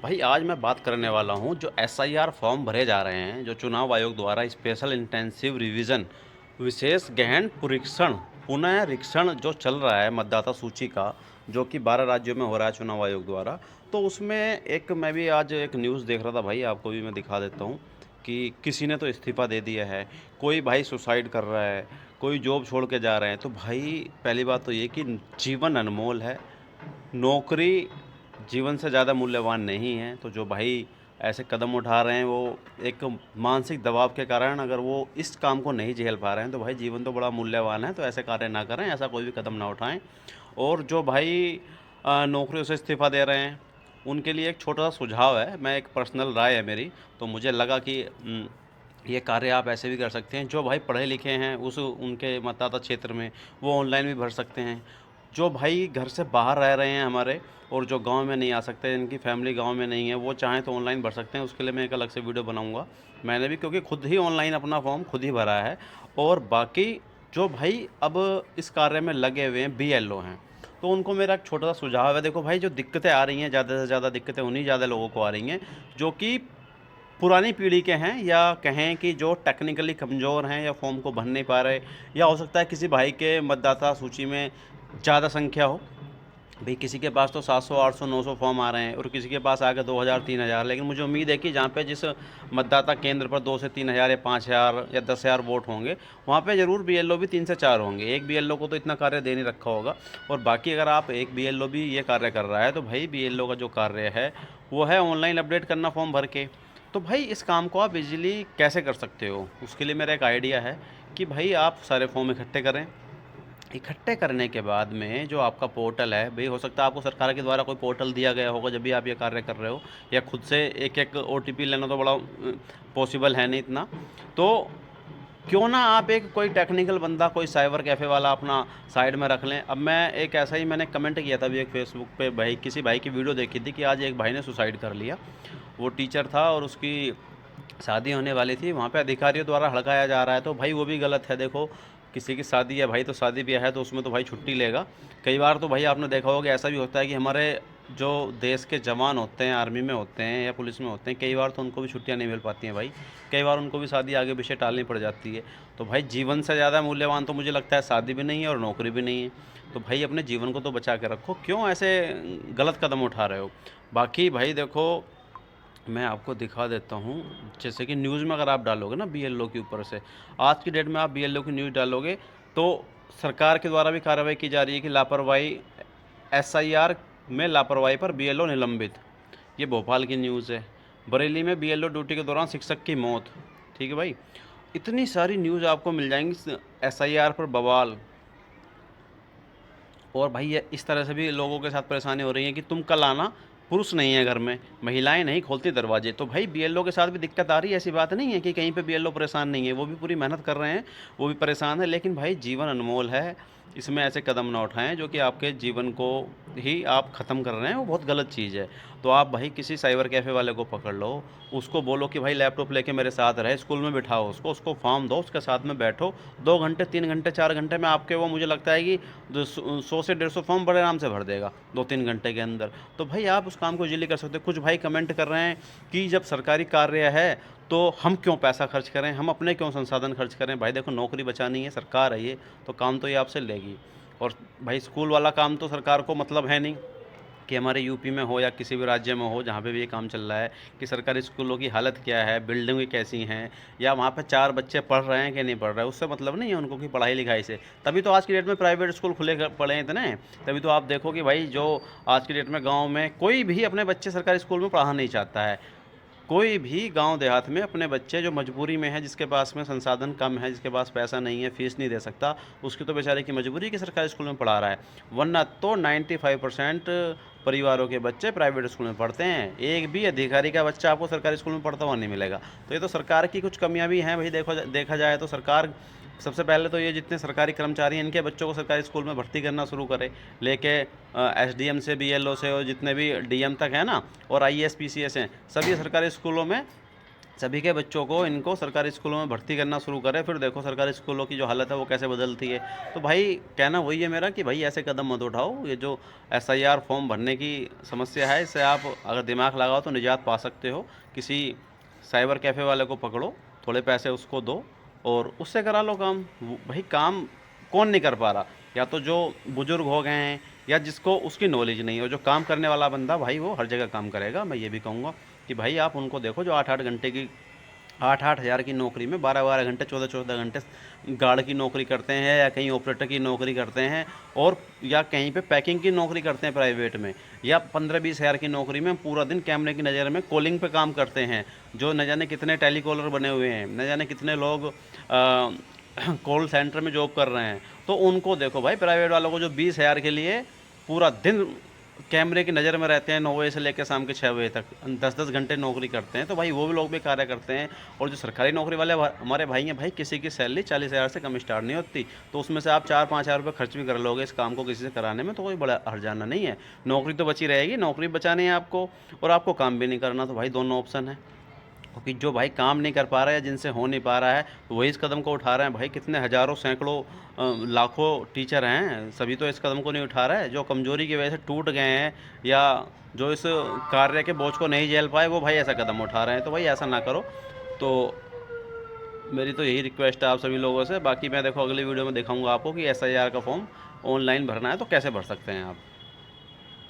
भाई आज मैं बात करने वाला हूँ जो एसआईआर फॉर्म भरे जा रहे हैं, जो चुनाव आयोग द्वारा स्पेशल इंटेंसिव रिवीजन विशेष गहन परीक्षण पुनरीक्षण जो चल रहा है मतदाता सूची का, जो कि 12 राज्यों में हो रहा है चुनाव आयोग द्वारा। तो उसमें एक मैं भी आज एक न्यूज़ देख रहा था भाई, आपको भी मैं दिखा देता हूँ कि किसी ने तो इस्तीफ़ा दे दिया है, कोई भाई सुसाइड कर रहा है, कोई जॉब छोड़ के जा रहे हैं। तो भाई पहली बात तो ये कि जीवन अनमोल है, नौकरी जीवन से ज़्यादा मूल्यवान नहीं है। तो जो भाई ऐसे कदम उठा रहे हैं वो एक मानसिक दबाव के कारण, अगर वो इस काम को नहीं झेल पा रहे हैं तो भाई जीवन तो बड़ा मूल्यवान है। तो ऐसे कार्य ना करें, ऐसा कोई भी कदम ना उठाएं। और जो भाई नौकरियों से इस्तीफ़ा दे रहे हैं उनके लिए एक छोटा सा सुझाव है, मैं एक पर्सनल राय है मेरी। तो मुझे लगा कि ये कार्य आप ऐसे भी कर सकते हैं। जो भाई पढ़े लिखे हैं उस उनके मतदाता क्षेत्र में, वो ऑनलाइन भी भर सकते हैं। जो भाई घर से बाहर रह रहे हैं हमारे, और जो गांव में नहीं आ सकते, इनकी फैमिली गांव में नहीं है, वो चाहें तो ऑनलाइन भर सकते हैं। उसके लिए मैं एक अलग से वीडियो बनाऊंगा। मैंने भी क्योंकि खुद ही ऑनलाइन अपना फॉर्म खुद ही भरा है। और बाकी जो भाई अब इस कार्य में लगे हुए हैं बीएलओ हैं, तो उनको मेरा एक छोटा सा सुझाव है। देखो भाई, जो दिक्कतें आ रही हैं, ज़्यादा से ज़्यादा दिक्कतें उन्हीं ज़्यादा लोगों को आ रही हैं जो कि पुरानी पीढ़ी के हैं, या कहें कि जो टेक्निकली कमज़ोर हैं या फॉर्म को भर नहीं पा रहे। या हो सकता है किसी भाई के मतदाता सूची में ज़्यादा संख्या हो, भाई किसी के पास तो 700 800 900 फॉर्म आ रहे हैं और किसी के पास आ गए 2000 3000। लेकिन मुझे उम्मीद है कि जहाँ पे जिस मतदाता केंद्र पर 2 से 3000 या 5000 या 10,000 वोट होंगे, वहाँ पे ज़रूर बीएलओ भी 3 से 4 होंगे। एक बीएलओ को तो इतना कार्य दे नहीं रखा होगा। और बाकी अगर आप एक बीएलओ भी ये कार्य कर रहा है, तो भाई बीएलओ का जो कार्य है वो है ऑनलाइन अपडेट करना फॉर्म भर के। तो भाई इस काम को आप इजीली कैसे कर सकते हो, उसके लिए मेरा एक आइडिया है कि भाई आप सारे फॉर्म इकट्ठे करें। इकट्ठे करने के बाद में जो आपका पोर्टल है, भाई हो सकता है आपको सरकार के द्वारा कोई पोर्टल दिया गया होगा जब भी आप ये कार्य कर रहे हो, या खुद से एक एक ओटीपी लेना तो बड़ा पॉसिबल है नहीं इतना। तो क्यों ना आप एक कोई टेक्निकल बंदा, कोई साइबर कैफ़े वाला अपना साइड में रख लें। अब मैं एक ऐसा ही मैंने कमेंट किया था अभी एक फेसबुक पे, भाई किसी भाई की वीडियो देखी थी कि आज एक भाई ने सुसाइड कर लिया। वो टीचर था और उसकी शादी होने वाली थी, वहाँ पे अधिकारियों द्वारा हड़काया जा रहा है। तो भाई वो भी गलत है। देखो, किसी की शादी है भाई, तो शादी ब्याह है तो उसमें तो भाई छुट्टी लेगा। कई बार तो भाई आपने देखा होगा कि ऐसा भी होता है कि हमारे जो देश के जवान होते हैं, आर्मी में होते हैं या पुलिस में होते हैं, कई बार तो उनको भी छुट्टियां नहीं मिल पाती हैं भाई। कई बार उनको भी शादी आगे पीछे टालनी पड़ जाती है। तो भाई जीवन से ज़्यादा मूल्यवान तो मुझे लगता है शादी भी नहीं है और नौकरी भी नहीं है। तो भाई अपने जीवन को तो बचा के रखो, क्यों ऐसे गलत कदम उठा रहे हो। बाकी भाई देखो, मैं आपको दिखा देता हूँ। जैसे कि न्यूज़ में अगर आप डालोगे ना बीएलओ के ऊपर से, आज की डेट में आप बीएलओ की न्यूज़ डालोगे तो सरकार के द्वारा भी कार्रवाई की जा रही है कि लापरवाही, एसआईआर में लापरवाही पर बीएलओ निलंबित। ये भोपाल की न्यूज़ है। बरेली में बीएलओ ड्यूटी के दौरान शिक्षक की मौत। ठीक है भाई, इतनी सारी न्यूज़ आपको मिल जाएंगी। एसआईआर पर बवाल। और भाई ये इस तरह से भी लोगों के साथ परेशानी हो रही है कि तुम कल आना, पुरुष नहीं है घर में, महिलाएं नहीं खोलती दरवाजे। तो भाई बीएलओ के साथ भी दिक्कत आ रही है। ऐसी बात नहीं है कि कहीं पे बीएलओ परेशान नहीं है, वो भी पूरी मेहनत कर रहे हैं, वो भी परेशान है। लेकिन भाई जीवन अनमोल है, इसमें ऐसे कदम ना उठाएं जो कि आपके जीवन को ही आप ख़त्म कर रहे हैं। वो बहुत गलत चीज़ है। तो आप भाई किसी साइबर कैफ़े वाले को पकड़ लो, उसको बोलो कि भाई लैपटॉप लेके मेरे साथ रहे, स्कूल में बिठाओ उसको, उसको फॉर्म दो, उसके साथ में बैठो। 2 घंटे 3 घंटे 4 घंटे में आपके वो, मुझे लगता है कि 100 से 150 फॉर्म बड़े आराम से भर देगा 2-3 घंटे के अंदर। तो भाई आप उस काम को इजीली कर सकते हो। कुछ भाई कमेंट कर रहे हैं कि जब सरकारी कार्य है तो हम क्यों पैसा खर्च करें, हम अपने क्यों संसाधन खर्च करें। भाई देखो, नौकरी बचानी है, सरकार है ये, तो काम तो ये आपसे लेगी। और भाई स्कूल वाला काम तो सरकार को मतलब है नहीं कि हमारे यूपी में हो या किसी भी राज्य में हो जहाँ पे भी ये काम चल रहा है, कि सरकारी स्कूलों की हालत क्या है, बिल्डिंगें कैसी हैं, या वहाँ पे 4 बच्चे पढ़ रहे हैं कि नहीं पढ़ रहे हैं, उससे मतलब नहीं है उनको कि पढ़ाई लिखाई से। तभी तो आज की डेट में प्राइवेट स्कूल खुले पड़े हैं इतने। तभी तो आप देखो कि भाई जो आज की डेट में गाँव में कोई भी अपने बच्चे सरकारी स्कूल में पढ़ाना नहीं चाहता है। कोई भी गांव देहात में अपने बच्चे जो मजबूरी में है, जिसके पास में संसाधन कम है, जिसके पास पैसा नहीं है, फीस नहीं दे सकता, उसकी तो बेचारे की मजबूरी कि सरकारी स्कूल में पढ़ा रहा है। वरना तो 95% परिवारों के बच्चे प्राइवेट स्कूल में पढ़ते हैं। एक भी अधिकारी का बच्चा आपको सरकारी स्कूल में पढ़ता हुआ नहीं मिलेगा। तो ये तो सरकार की कुछ कमियां भी हैं भाई। देखा जाए तो सरकार सबसे पहले तो ये जितने सरकारी कर्मचारी हैं, इनके बच्चों को सरकारी स्कूल में भर्ती करना शुरू करे। लेके एसडीएम से बीएलओ से और जितने भी डीएम तक है ना, और आईएएस पीसीएस हैं, सभी सरकारी स्कूलों में सभी के बच्चों को इनको सरकारी स्कूलों में भर्ती करना शुरू करें, फिर देखो सरकारी स्कूलों की जो हालत है वो कैसे बदलती है। तो भाई कहना वही है मेरा कि भाई ऐसे कदम मत उठाओ। ये जो एसआईआर फॉर्म भरने की समस्या है, इससे आप अगर दिमाग लगाओ तो निजात पा सकते हो। किसी साइबर कैफ़े वाले को पकड़ो, थोड़े पैसे उसको दो और उससे करा लो काम। भाई काम कौन नहीं कर पा रहा? या तो जो बुजुर्ग हो गए हैं या जिसको उसकी नॉलेज नहीं हो। जो काम करने वाला बंदा भाई वो हर जगह काम करेगा। मैं ये भी कहूँगा कि भाई आप उनको देखो जो 8-8 घंटे की 8-8 हज़ार की नौकरी में 12-12 घंटे 14-14 घंटे गार्ड की नौकरी करते हैं या कहीं ऑपरेटर की नौकरी करते हैं और या कहीं पे पैकिंग की नौकरी करते हैं प्राइवेट में, या 15-20 हज़ार की नौकरी में पूरा दिन कैमरे की नज़र में कॉलिंग पे काम करते हैं। जो न जाने कितने टेलीकॉलर बने हुए हैं, न जाने कितने लोग कॉल सेंटर में जॉब कर रहे हैं। तो उनको देखो भाई, प्राइवेट वालों को जो 20 हज़ार के लिए पूरा दिन कैमरे की नज़र में रहते हैं, 9 बजे से लेकर शाम के 6 बजे तक 10-10 घंटे नौकरी करते हैं। तो भाई वो भी लोग भी कार्य करते हैं। और जो सरकारी नौकरी वाले हमारे भाई हैं, भाई किसी की सैलरी 40 हज़ार से कम स्टार्ट नहीं होती। तो उसमें से आप 4-5 हज़ार रुपये खर्च भी कर लोगे इस काम को किसी से कराने में, तो कोई बड़ा हर्जाना नहीं है। नौकरी तो बची रहेगी, नौकरी बचानी है आपको और आपको काम भी नहीं करना। तो भाई दोनों ऑप्शन है। क्योंकि जो भाई काम नहीं कर पा रहा है या जिनसे हो नहीं पा रहा है, तो वही इस कदम को उठा रहे हैं। भाई कितने हज़ारों सैकड़ों लाखों टीचर हैं, सभी तो इस कदम को नहीं उठा रहे हैं। जो कमज़ोरी की वजह से टूट गए हैं या जो इस कार्य के बोझ को नहीं झेल पाए, वो भाई ऐसा कदम उठा रहे हैं। तो भाई ऐसा ना करो। तो मेरी तो यही रिक्वेस्ट है आप सभी लोगों से। बाकी मैं देखो अगली वीडियो में दिखाऊंगा आपको कि एसआईआर का फॉर्म ऑनलाइन भरना है तो कैसे भर सकते हैं आप।